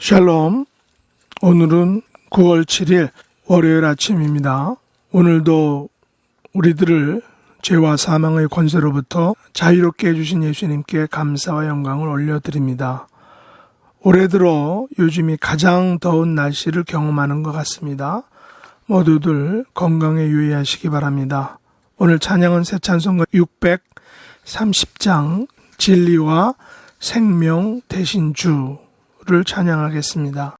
샬롬. 오늘은 9월 7일 월요일 아침입니다. 오늘도 우리들을 죄와 사망의 권세로부터 자유롭게 해주신 예수님께 감사와 영광을 올려드립니다. 올해 들어 요즘이 가장 더운 날씨를 경험하는 것 같습니다. 모두들 건강에 유의하시기 바랍니다. 오늘 찬양은 새 찬송가 630장 진리와 생명 대신 주를 찬양하겠습니다.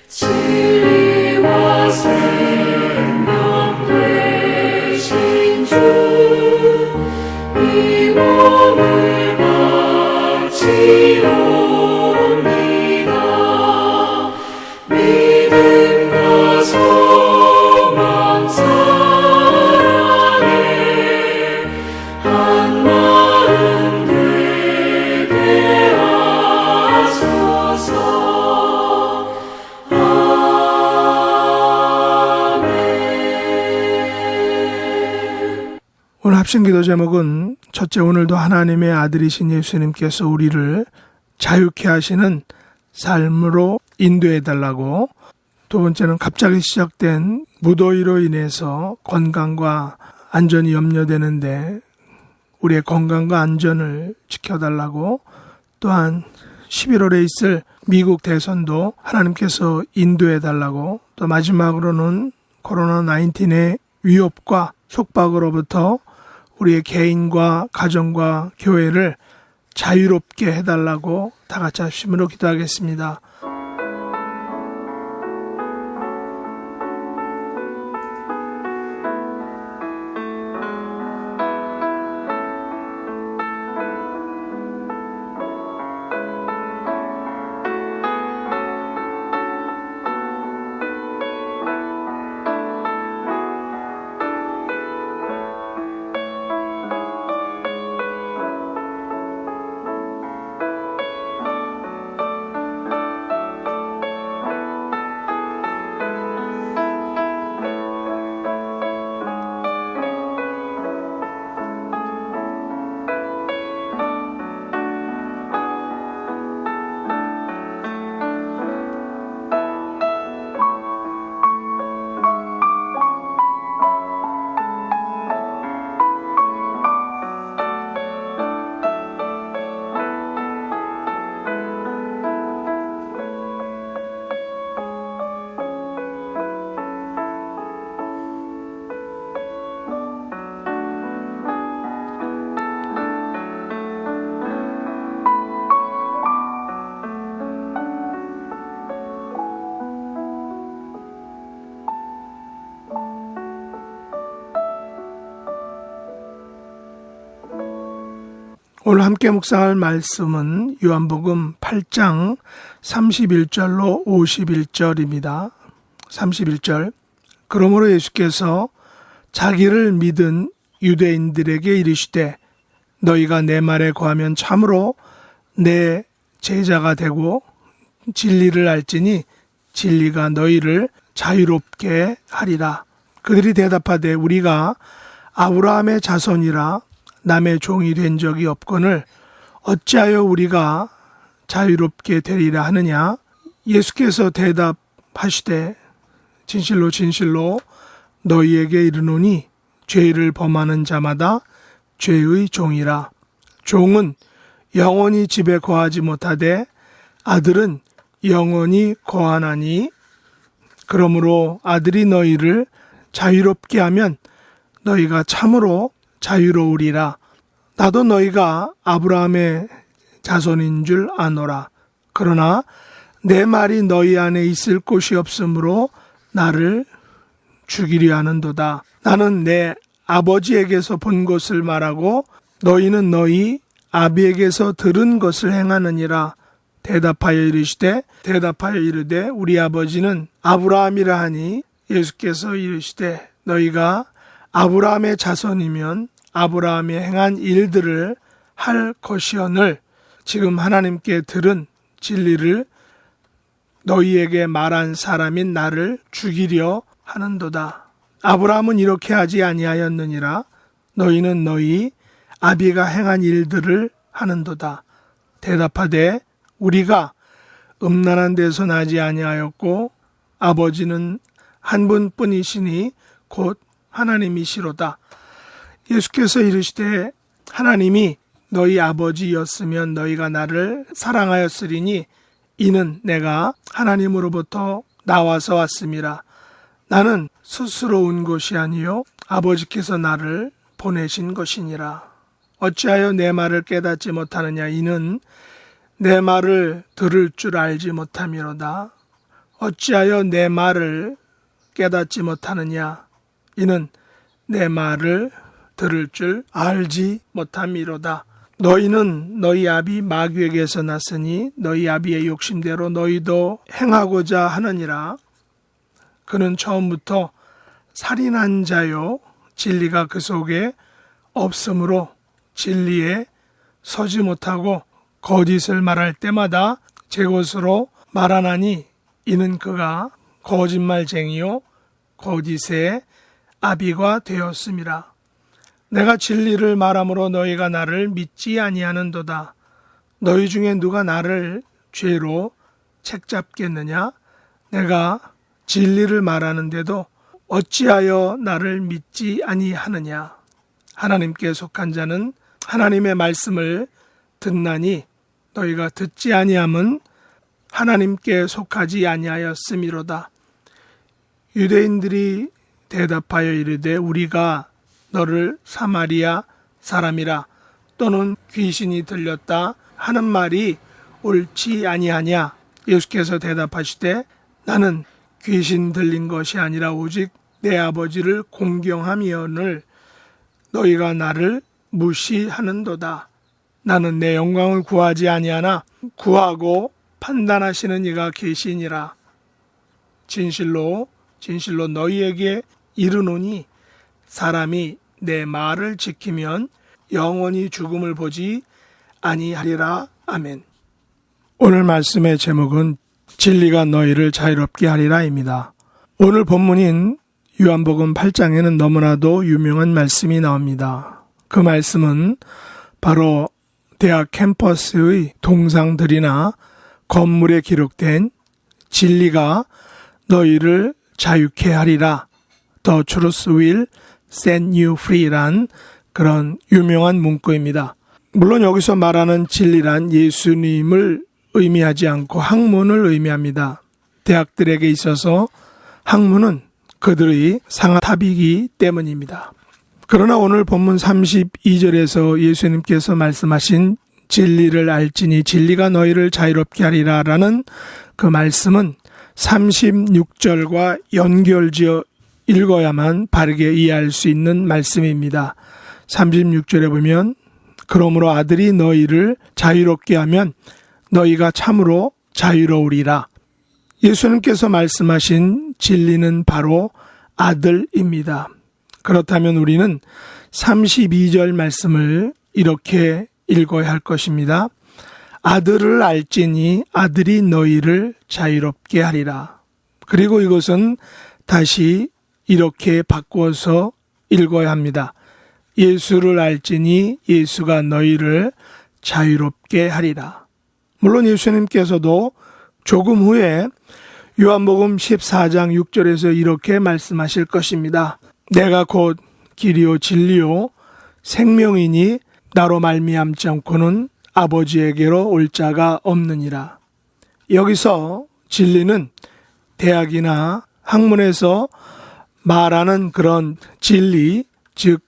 진리와 생명 되신 주, 이 몸을 바치옵니다. 믿음과 소망 사랑에 한 마음 되게 하소서. 오늘 합심기도 제목은 첫째, 오늘도 하나님의 아들이신 예수님께서 우리를 자유케 하시는 삶으로 인도해달라고, 두 번째는 갑자기 시작된 무더위로 인해서 건강과 안전이 염려되는데 우리의 건강과 안전을 지켜달라고, 또한 11월에 있을 미국 대선도 하나님께서 인도해달라고, 또 마지막으로는 코로나19의 위협과 속박으로부터 우리의 개인과 가정과 교회를 자유롭게 해달라고 다 같이 합심으로 기도하겠습니다. 오늘 함께 묵상할 말씀은 요한복음 8장 31절로 51절입니다. 31절. 그러므로 예수께서 자기를 믿은 유대인들에게 이르시되 너희가 내 말에 거하면 참으로 내 제자가 되고 진리를 알지니 진리가 너희를 자유롭게 하리라. 그들이 대답하되 우리가 아브라함의 자손이라 남의 종이 된 적이 없거늘 어찌하여 우리가 자유롭게 되리라 하느냐. 예수께서 대답하시되 진실로 진실로 너희에게 이르노니 죄를 범하는 자마다 죄의 종이라. 종은 영원히 집에 거하지 못하되 아들은 영원히 거하나니 그러므로 아들이 너희를 자유롭게 하면 너희가 참으로 자유로우리라. 나도 너희가 아브라함의 자손인 줄 아노라. 그러나 내 말이 너희 안에 있을 곳이 없으므로 나를 죽이려 하는도다. 나는 내 아버지에게서 본 것을 말하고 너희는 너희 아비에게서 들은 것을 행하느니라. 대답하여 이르되 우리 아버지는 아브라함이라 하니 예수께서 이르시되 너희가 아브라함의 자손이면 아브라함이 행한 일들을 할 것이오늘 지금 하나님께 들은 진리를 너희에게 말한 사람인 나를 죽이려 하는도다. 아브라함은 이렇게 하지 아니하였느니라. 너희는 너희 아비가 행한 일들을 하는도다. 대답하되 우리가 음란한 데서 나지 아니하였고 아버지는 한 분뿐이시니 곧 하나님이시로다. 예수께서 이르시되 하나님이 너희 아버지였으면 너희가 나를 사랑하였으리니 이는 내가 하나님으로부터 나와서 왔음이라. 나는 스스로 온 것이 아니요 아버지께서 나를 보내신 것이니라. 어찌하여 내 말을 깨닫지 못하느냐. 이는 내 말을 들을 줄 알지 못함이로다. 어찌하여 내 말을 깨닫지 못하느냐. 이는 내 말을 들을 줄 알지 못함이로다. 너희는 너희 아비 마귀에게서 났으니 너희 아비의 욕심대로 너희도 행하고자 하느니라. 그는 처음부터 살인한 자요 진리가 그 속에 없으므로 진리에 서지 못하고 거짓을 말할 때마다 제 것으로 말하나니 이는 그가 거짓말쟁이요 거짓의 아비가 되었음이라. 내가 진리를 말함으로 너희가 나를 믿지 아니하는도다. 너희 중에 누가 나를 죄로 책잡겠느냐? 내가 진리를 말하는데도 어찌하여 나를 믿지 아니하느냐? 하나님께 속한 자는 하나님의 말씀을 듣나니 너희가 듣지 아니함은 하나님께 속하지 아니하였음이로다. 유대인들이 대답하여 이르되 우리가 너를 사마리아 사람이라 또는 귀신이 들렸다 하는 말이 옳지 아니하냐. 예수께서 대답하시되 나는 귀신 들린 것이 아니라 오직 내 아버지를 공경함이오늘 너희가 나를 무시하는도다. 나는 내 영광을 구하지 아니하나 구하고 판단하시는 이가 계시니라. 진실로 진실로 너희에게 이르노니 사람이 내 말을 지키면 영원히 죽음을 보지 아니하리라. 아멘. 오늘 말씀의 제목은 진리가 너희를 자유롭게 하리라입니다. 오늘 본문인 요한복음 8장에는 너무나도 유명한 말씀이 나옵니다. 그 말씀은 바로 대학 캠퍼스의 동상들이나 건물에 기록된 진리가 너희를 자유케 하리라. The truth will set you free란 그런 유명한 문구입니다. 물론 여기서 말하는 진리란 예수님을 의미하지 않고 학문을 의미합니다. 대학들에게 있어서 학문은 그들의 상탑이기 때문입니다. 그러나 오늘 본문 32절에서 예수님께서 말씀하신 진리를 알지니 진리가 너희를 자유롭게 하리라 라는 그 말씀은 36절과 연결지어 읽어야만 바르게 이해할 수 있는 말씀입니다. 36절에 보면 그러므로 아들이 너희를 자유롭게 하면 너희가 참으로 자유로우리라. 예수님께서 말씀하신 진리는 바로 아들입니다. 그렇다면 우리는 32절 말씀을 이렇게 읽어야 할 것입니다. 아들을 알지니 아들이 너희를 자유롭게 하리라. 그리고 이것은 다시 이렇게 바꾸어서 읽어야 합니다. 예수를 알지니 예수가 너희를 자유롭게 하리라. 물론 예수님께서도 조금 후에 요한복음 14장 6절에서 이렇게 말씀하실 것입니다. 내가 곧 길이요 진리요 생명이니 나로 말미암지 않고는 아버지에게로 올 자가 없느니라. 여기서 진리는 대학이나 학문에서 말하는 그런 진리, 즉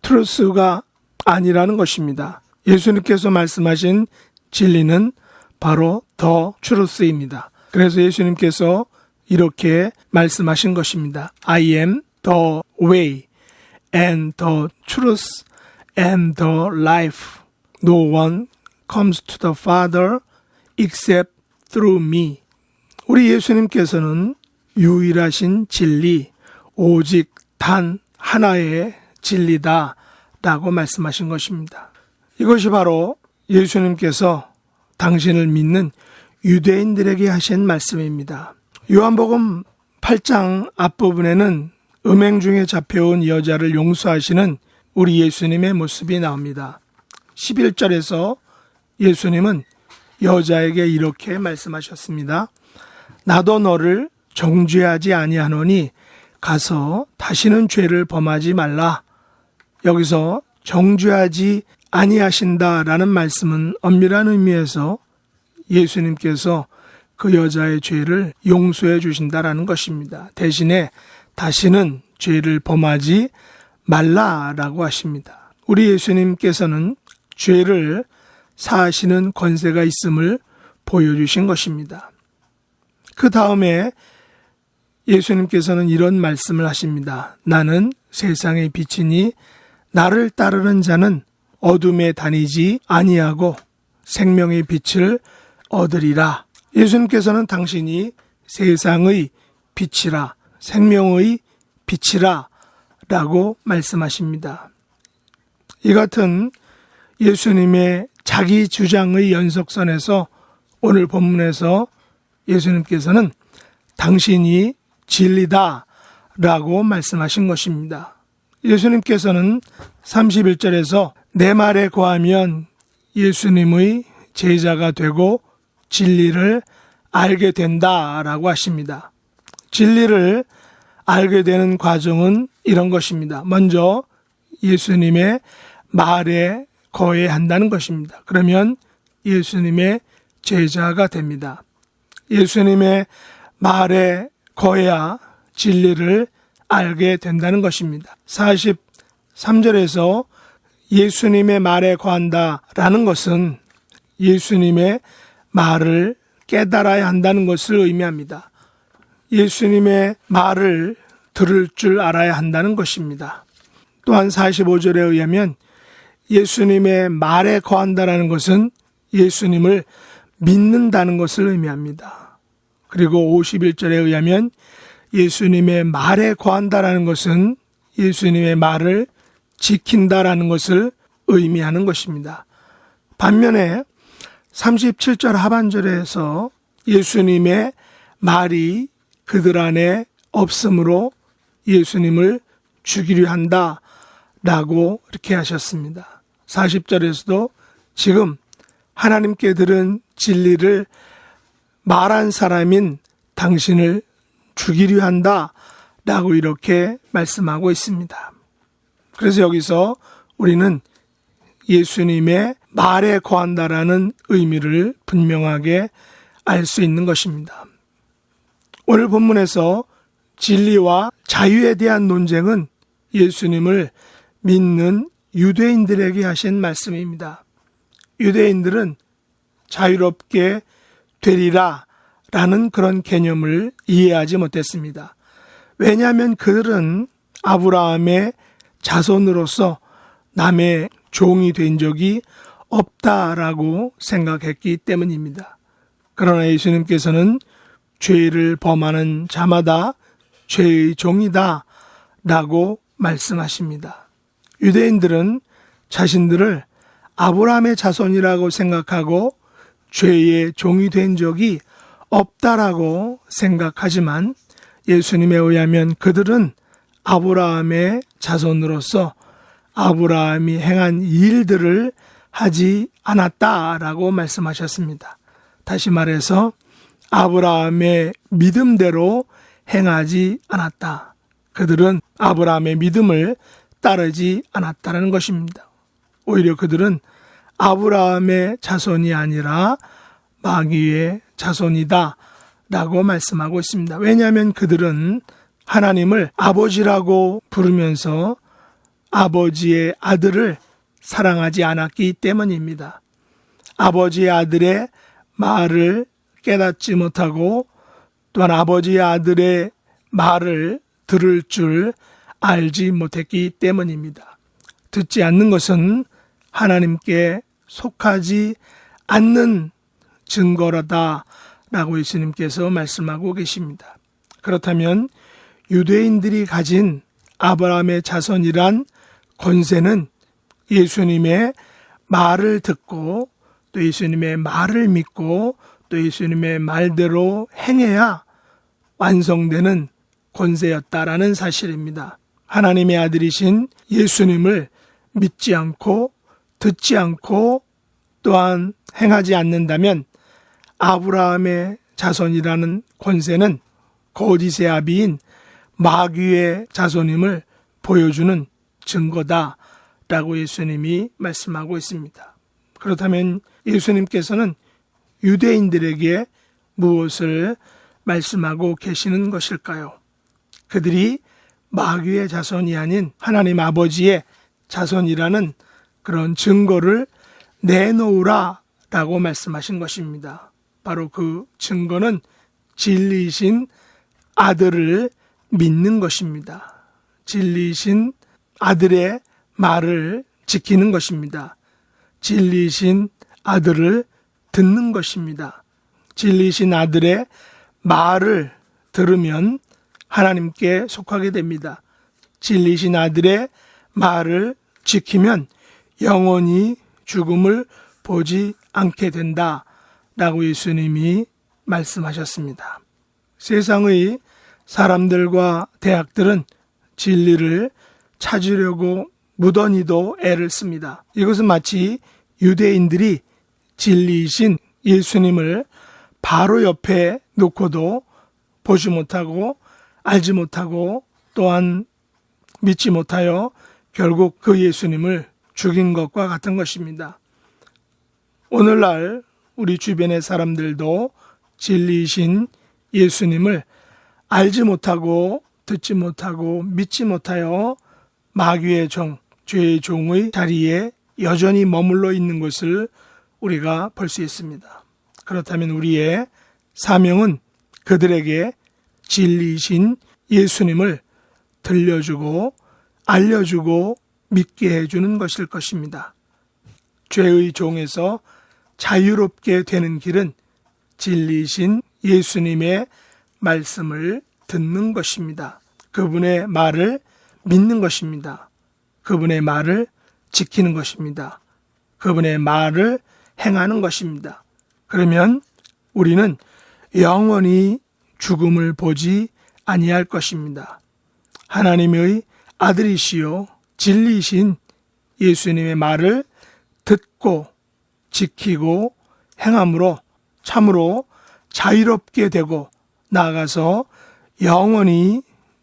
truth가 아니라는 것입니다. 예수님께서 말씀하신 진리는 바로 the truth입니다. 그래서 예수님께서 이렇게 말씀하신 것입니다. I am the way and the truth and the life. No one comes to the Father except through me. 우리 예수님께서는 유일하신 진리, 오직 단 하나의 진리다 라고 말씀하신 것입니다. 이것이 바로 예수님께서 당신을 믿는 유대인들에게 하신 말씀입니다. 요한복음 8장 앞부분에는 음행 중에 잡혀온 여자를 용서하시는 우리 예수님의 모습이 나옵니다. 11절에서 예수님은 여자에게 이렇게 말씀하셨습니다. 나도 너를 정죄하지 아니하노니 가서 다시는 죄를 범하지 말라. 여기서 정죄하지 아니하신다라는 말씀은 엄밀한 의미에서 예수님께서 그 여자의 죄를 용서해 주신다라는 것입니다. 대신에 다시는 죄를 범하지 말라라고 하십니다. 우리 예수님께서는 죄를 사하시는 권세가 있음을 보여주신 것입니다. 그 다음에 예수님께서는 이런 말씀을 하십니다. 나는 세상의 빛이니 나를 따르는 자는 어둠에 다니지 아니하고 생명의 빛을 얻으리라. 예수님께서는 당신이 세상의 빛이라, 생명의 빛이라 라고 말씀하십니다. 이 같은 예수님의 자기 주장의 연속선에서 오늘 본문에서 예수님께서는 당신이 진리다 라고 말씀하신 것입니다. 예수님께서는 31절에서 내 말에 거하면 예수님의 제자가 되고 진리를 알게 된다라고 하십니다. 진리를 알게 되는 과정은 이런 것입니다. 먼저 예수님의 말에 거해야 한다는 것입니다. 그러면 예수님의 제자가 됩니다. 예수님의 말에 거해야 진리를 알게 된다는 것입니다. 43절에서 예수님의 말에 거한다라는 것은 예수님의 말을 깨달아야 한다는 것을 의미합니다. 예수님의 말을 들을 줄 알아야 한다는 것입니다. 또한 45절에 의하면 예수님의 말에 거한다라는 것은 예수님을 믿는다는 것을 의미합니다. 그리고 51절에 의하면 예수님의 말에 거한다라는 것은 예수님의 말을 지킨다라는 것을 의미하는 것입니다. 반면에 37절 하반절에서 예수님의 말이 그들 안에 없으므로 예수님을 죽이려 한다라고 이렇게 하셨습니다. 40절에서도 지금 하나님께 들은 진리를 말한 사람인 당신을 죽이려 한다라고 이렇게 말씀하고 있습니다. 그래서 여기서 우리는 예수님의 말에 거한다라는 의미를 분명하게 알 수 있는 것입니다. 오늘 본문에서 진리와 자유에 대한 논쟁은 예수님을 믿는 유대인들에게 하신 말씀입니다. 유대인들은 자유롭게 되리라 라는 그런 개념을 이해하지 못했습니다. 왜냐하면 그들은 아브라함의 자손으로서 남의 종이 된 적이 없다라고 생각했기 때문입니다. 그러나 예수님께서는 죄를 범하는 자마다 죄의 종이다 라고 말씀하십니다. 유대인들은 자신들을 아브라함의 자손이라고 생각하고 죄의 종이 된 적이 없다라고 생각하지만 예수님에 의하면 그들은 아브라함의 자손으로서 아브라함이 행한 일들을 하지 않았다라고 말씀하셨습니다. 다시 말해서 아브라함의 믿음대로 행하지 않았다. 그들은 아브라함의 믿음을 따르지 않았다는 것입니다. 오히려 그들은 아브라함의 자손이 아니라 마귀의 자손이다 라고 말씀하고 있습니다. 왜냐하면 그들은 하나님을 아버지라고 부르면서 아버지의 아들을 사랑하지 않았기 때문입니다. 아버지의 아들의 말을 깨닫지 못하고 또한 아버지의 아들의 말을 들을 줄 알지 못했기 때문입니다. 듣지 않는 것은 하나님께 속하지 않는 증거라다 라고 예수님께서 말씀하고 계십니다. 그렇다면 유대인들이 가진 아브라함의 자손이란 권세는 예수님의 말을 듣고 또 예수님의 말을 믿고 또 예수님의 말대로 행해야 완성되는 권세였다라는 사실입니다. 하나님의 아들이신 예수님을 믿지 않고 듣지 않고 또한 행하지 않는다면 아브라함의 자손이라는 권세는 거짓의 아비인 마귀의 자손임을 보여주는 증거다라고 예수님이 말씀하고 있습니다. 그렇다면 예수님께서는 유대인들에게 무엇을 말씀하고 계시는 것일까요? 그들이 마귀의 자손이 아닌 하나님 아버지의 자손이라는 그런 증거를 내놓으라라고 말씀하신 것입니다. 바로 그 증거는 진리이신 아들을 믿는 것입니다. 진리이신 아들의 말을 지키는 것입니다. 진리이신 아들을 듣는 것입니다. 진리이신 아들의 말을 들으면 하나님께 속하게 됩니다. 진리이신 아들의 말을 지키면 영원히 죽음을 보지 않게 된다라고 예수님이 말씀하셨습니다. 세상의 사람들과 대학들은 진리를 찾으려고 무던히도 애를 씁니다. 이것은 마치 유대인들이 진리이신 예수님을 바로 옆에 놓고도 보지 못하고 알지 못하고 또한 믿지 못하여 결국 그 예수님을 죽인 것과 같은 것입니다. 오늘날 우리 주변의 사람들도 진리이신 예수님을 알지 못하고 듣지 못하고 믿지 못하여 마귀의 종, 죄의 종의 자리에 여전히 머물러 있는 것을 우리가 볼 수 있습니다. 그렇다면 우리의 사명은 그들에게 진리이신 예수님을 들려주고 알려주고 믿게 해주는 것일 것입니다. 죄의 종에서 자유롭게 되는 길은 진리이신 예수님의 말씀을 듣는 것입니다. 그분의 말을 믿는 것입니다. 그분의 말을 지키는 것입니다. 그분의 말을 행하는 것입니다. 그러면 우리는 영원히 죽음을 보지 아니할 것입니다. 하나님의 아들이시요 진리이신 예수님의 말을 듣고 지키고 행함으로 참으로 자유롭게 되고 나아가서 영원히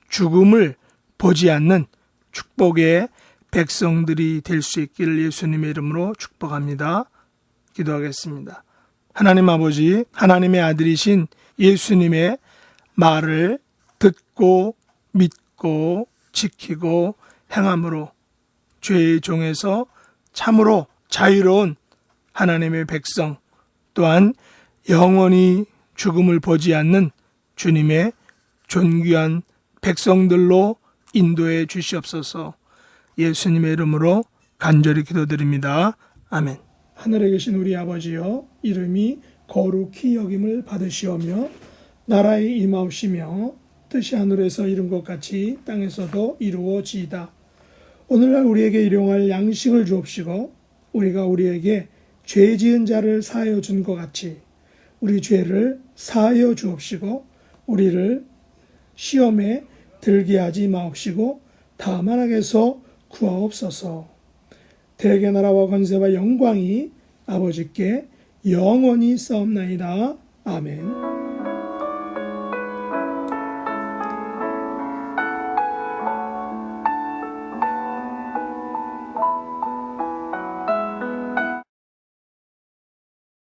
죽음을 보지 않는 축복의 백성들이 될 수 있기를 예수님의 이름으로 축복합니다. 기도하겠습니다. 하나님 아버지, 하나님의 아들이신 예수님의 말을 듣고 믿고 지키고 행함으로 죄의 종에서 참으로 자유로운 하나님의 백성, 또한 영원히 죽음을 보지 않는 주님의 존귀한 백성들로 인도해 주시옵소서. 예수님의 이름으로 간절히 기도드립니다. 아멘. 하늘에 계신 우리 아버지여, 이름이 거룩히 여김을 받으시오며 나라의 임하옵시며 뜻이 하늘에서 이룬 것 같이 땅에서도 이루어지이다. 오늘날 우리에게 일용할 양식을 주옵시고 우리가 우리에게 죄 지은 자를 사하여 준 것 같이 우리 죄를 사하여 주옵시고 우리를 시험에 들게 하지 마옵시고 다만 악에서 구하옵소서. 대개 나라와 권세와 영광이 아버지께 영원히 싸움나이다. 아멘.